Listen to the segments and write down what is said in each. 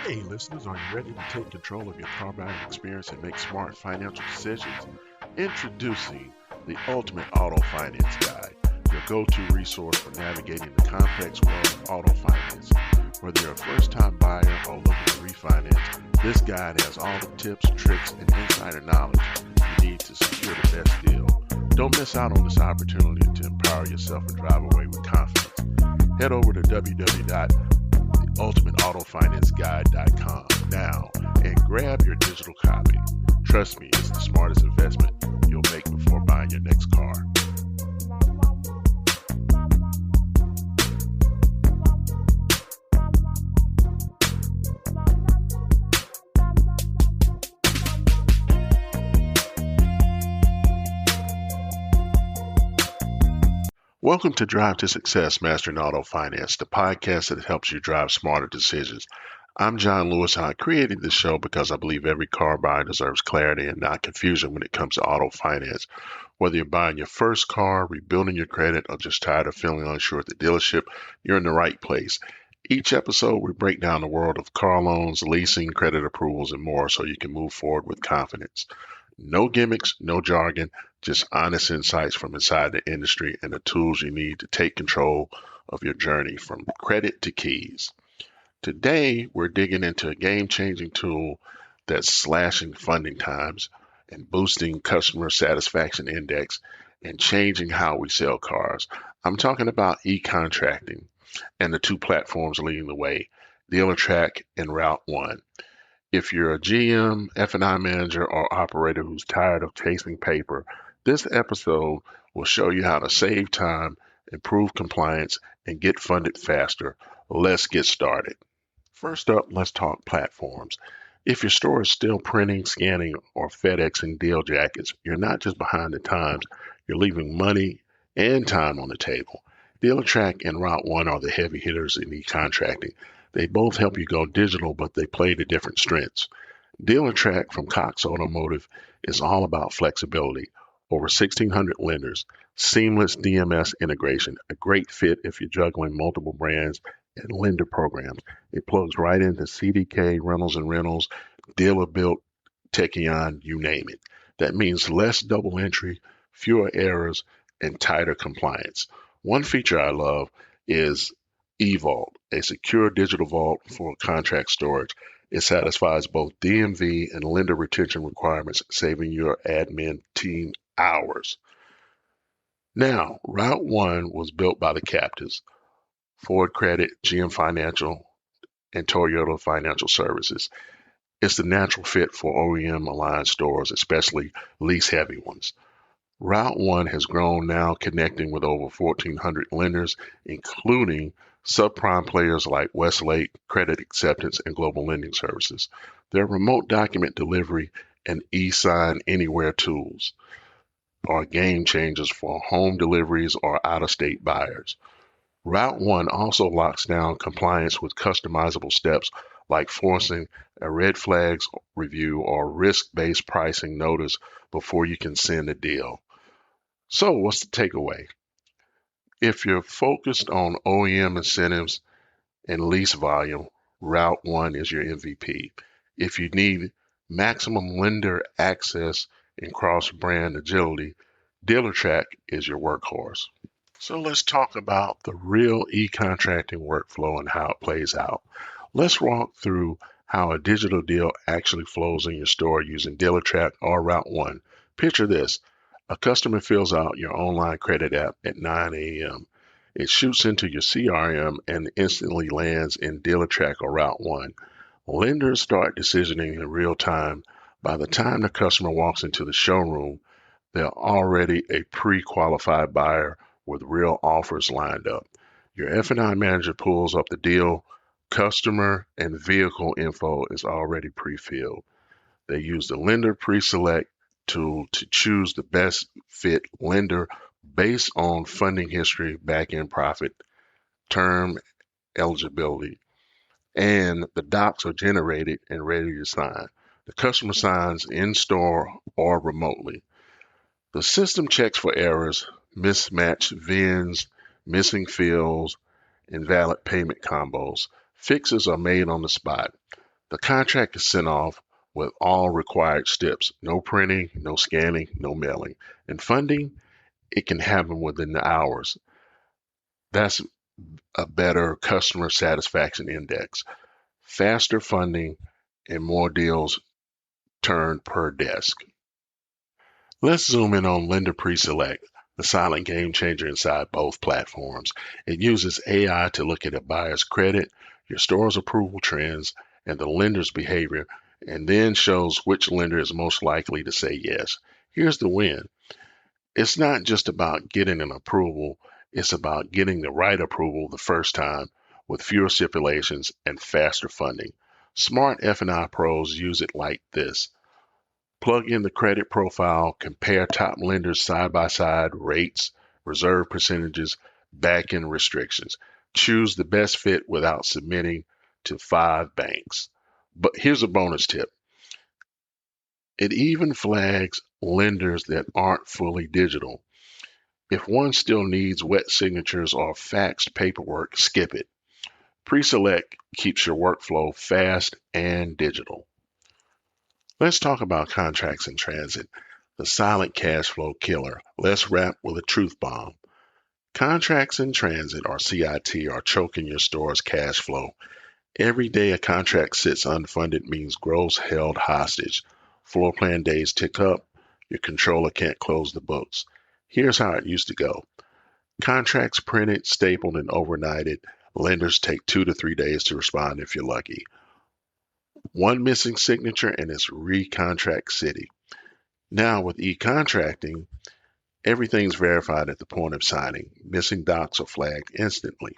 Hey, listeners, are you ready to take control of your car buying experience and make smart financial decisions? Introducing the Ultimate Auto Finance Guide, your go to resource for navigating the complex world of auto finance. Whether you're a first time buyer or looking to refinance, this guide has all the tips, tricks, and insider knowledge you need to secure the best deal. Don't miss out on this opportunity to empower yourself and drive away with confidence. Head over to www.ultimateautofinanceguide.com now and grab your digital copy. Trust me, it's the smartest investment you'll make before buying your next car. Welcome to Drive to Success, Mastering Auto Finance, the podcast that helps you drive smarter decisions. I'm John Lewis, and I created this show because I believe every car buyer deserves clarity and not confusion when it comes to auto finance. Whether you're buying your first car, rebuilding your credit, or just tired of feeling unsure at the dealership, you're in the right place. Each episode, we break down the world of car loans, leasing, credit approvals, and more so you can move forward with confidence. No gimmicks, no jargon, just honest insights from inside the industry and the tools you need to take control of your journey from credit to keys. Today, we're digging into a game-changing tool that's slashing funding times and boosting customer satisfaction index and changing how we sell cars. I'm talking about e-contracting and the two platforms leading the way, Dealertrack and RouteOne. If you're a GM, F&I manager, or operator who's tired of chasing paper, this episode will show you how to save time, improve compliance, and get funded faster. Let's get started. First up, let's talk platforms. If your store is still printing, scanning, or FedExing deal jackets, you're not just behind the times, you're leaving money and time on the table. Dealertrack and RouteOne are the heavy hitters in e-contracting. They both help you go digital, but they play to different strengths. Dealertrack from Cox Automotive is all about flexibility. Over 1,600 lenders, seamless DMS integration, a great fit if you're juggling multiple brands and lender programs. It plugs right into CDK, Reynolds and Reynolds, Dealer Built, Techion, you name it. That means less double entry, fewer errors, and tighter compliance. One feature I love is eVault, a secure digital vault for contract storage. It satisfies both DMV and lender retention requirements, saving your admin team hours. Now, RouteOne was built by the captives, Ford Credit, GM Financial, and Toyota Financial Services. It's the natural fit for OEM aligned stores, especially lease-heavy ones. RouteOne has grown now, connecting with over 1,400 lenders, including subprime players like Westlake, Credit Acceptance, and Global Lending Services. Their remote document delivery and e-sign anywhere tools are game changers for home deliveries or out-of-state buyers. RouteOne also locks down compliance with customizable steps like forcing a red flags review or risk-based pricing notice before you can send a deal. So what's the takeaway? If you're focused on OEM incentives and lease volume, RouteOne is your MVP. If you need maximum lender access and cross-brand agility, Dealertrack is your workhorse. So let's talk about the real e-contracting workflow and how it plays out. Let's walk through how a digital deal actually flows in your store using Dealertrack or RouteOne. Picture this. A customer fills out your online credit app at 9 a.m. It shoots into your CRM and instantly lands in Dealertrack or RouteOne. Lenders start decisioning in real time. By the time the customer walks into the showroom, they're already a pre-qualified buyer with real offers lined up. Your F&I manager pulls up the deal. Customer and vehicle info is already pre-filled. They use the lender pre-select tool to choose the best fit lender based on funding history, back-end profit, term eligibility, and the docs are generated and ready to sign. The customer signs in-store or remotely. The system checks for errors, mismatched VINs, missing fields, invalid payment combos. Fixes are made on the spot. The contract is sent off with all required steps. No printing, no scanning, no mailing. And funding, it can happen within the hours. That's a better customer satisfaction index. Faster funding and more deals turned per desk. Let's zoom in on Lender Preselect, the silent game changer inside both platforms. It uses AI to look at a buyer's credit, your store's approval trends, and the lender's behavior, and then shows which lender is most likely to say yes. Here's the win. It's not just about getting an approval, it's about getting the right approval the first time with fewer stipulations and faster funding. Smart F&I pros use it like this. Plug in the credit profile, compare top lenders side by side, rates, reserve percentages, back-end restrictions. Choose the best fit without submitting to 5 banks. But here's a bonus tip. It even flags lenders that aren't fully digital. If one still needs wet signatures or faxed paperwork, skip it. Preselect keeps your workflow fast and digital. Let's talk about contracts in transit, the silent cash flow killer. Let's wrap with a truth bomb. Contracts in transit, or CIT, are choking your store's cash flow. Every day a contract sits unfunded means growth held hostage. Floor plan days tick up, your controller can't close the books. Here's how it used to go. Contracts printed, stapled, and overnighted. Lenders take 2 to 3 days to respond if you're lucky. One missing signature and it's re-contract city. Now with e-contracting, everything's verified at the point of signing. Missing docs are flagged instantly.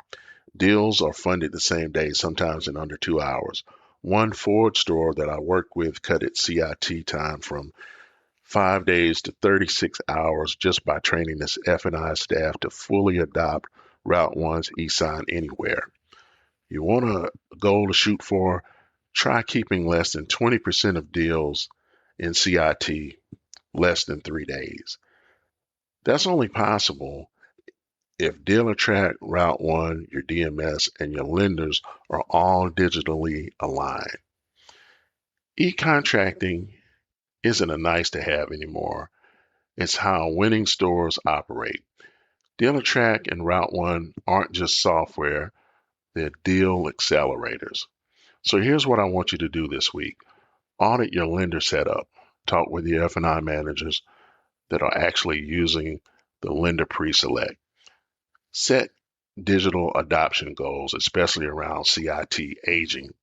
Deals are funded the same day, sometimes in under 2 hours. One Ford store that I work with cut its CIT time from 5 days to 36 hours just by training this F&I staff to fully adopt RouteOne's e-sign anywhere. You want a goal to shoot for? Try keeping less than 20% of deals in CIT less than 3 days. That's only possible if Dealertrack, RouteOne, your DMS, and your lenders are all digitally aligned. E-contracting isn't a nice to have anymore. It's how winning stores operate. Dealertrack and RouteOne aren't just software, they're deal accelerators. So here's what I want you to do this week. Audit your lender setup. Talk with your F&I managers that are actually using the Lender Preselect. Set digital adoption goals, especially around CIT aging,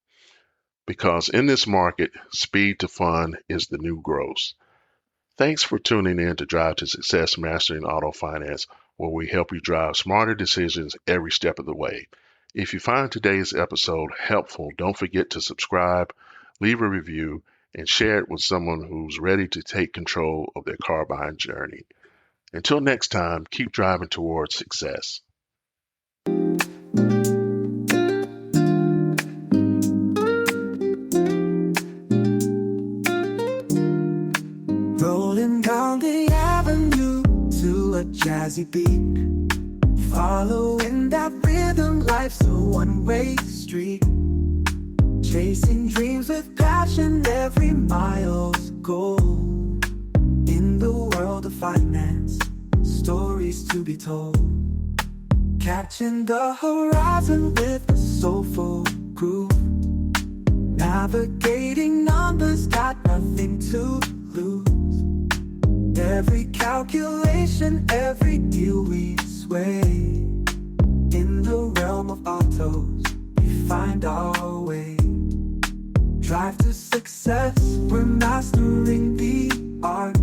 because in this market, speed to fund is the new growth. Thanks for tuning in to Drive to Success Mastering Auto Finance, where we help you drive smarter decisions every step of the way. If you find today's episode helpful, don't forget to subscribe, leave a review, and share it with someone who's ready to take control of their car buying journey. Until next time, keep driving towards success. Rolling down the avenue to a jazzy beat, following that rhythm, life's a one-way street. Chasing dreams with passion, every mile's a goal. In the world of finance, stories to be told. Catching the horizon with a soulful groove. Navigating numbers, got nothing to lose. Every calculation, every deal we sway. In the realm of autos, we find our way. Drive to success, we're mastering the art.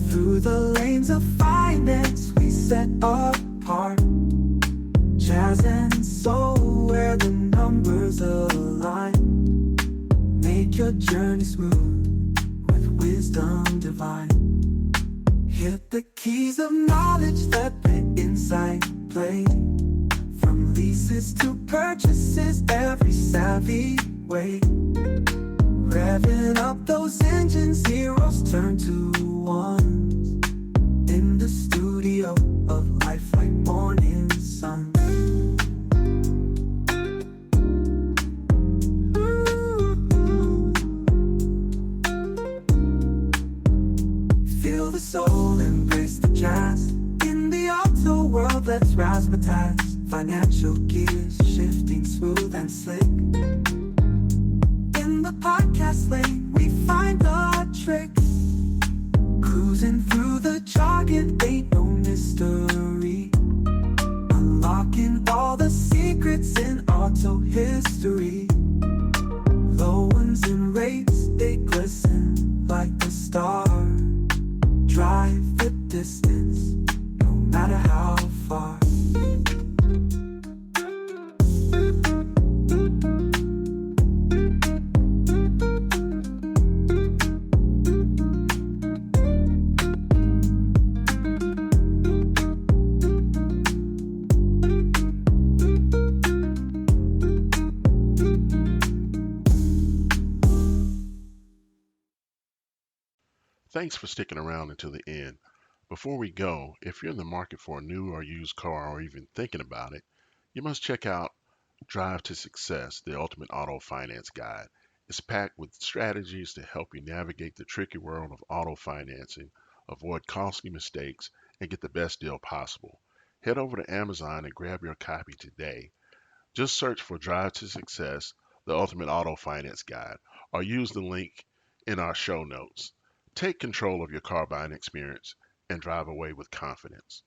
Through the lanes of finance, we set apart. Jazz and soul, where the numbers align. Make your journey smooth with wisdom divine. Hit the keys of knowledge, let the insight play. From leases to purchases, every savvy way. Revving up those engines, zeros turn to ones. In the studio of life like morning sun. Ooh. transmetize financial gears, shifting smooth and slick. In the podcast lane, we find the tricks. Cruising through the jargon, ain't no mystery. Unlocking all the secrets in auto history. Loans and rates, they glisten like the star. Drive the distance, no matter how far. Thanks for sticking around until the end. Before we go, if you're in the market for a new or used car or even thinking about it, you must check out Drive to Success, the Ultimate Auto Finance Guide. It's packed with strategies to help you navigate the tricky world of auto financing, avoid costly mistakes, and get the best deal possible. Head over to Amazon and grab your copy today. Just search for Drive to Success, the Ultimate Auto Finance Guide, or use the link in our show notes. Take control of your car buying experience and drive away with confidence.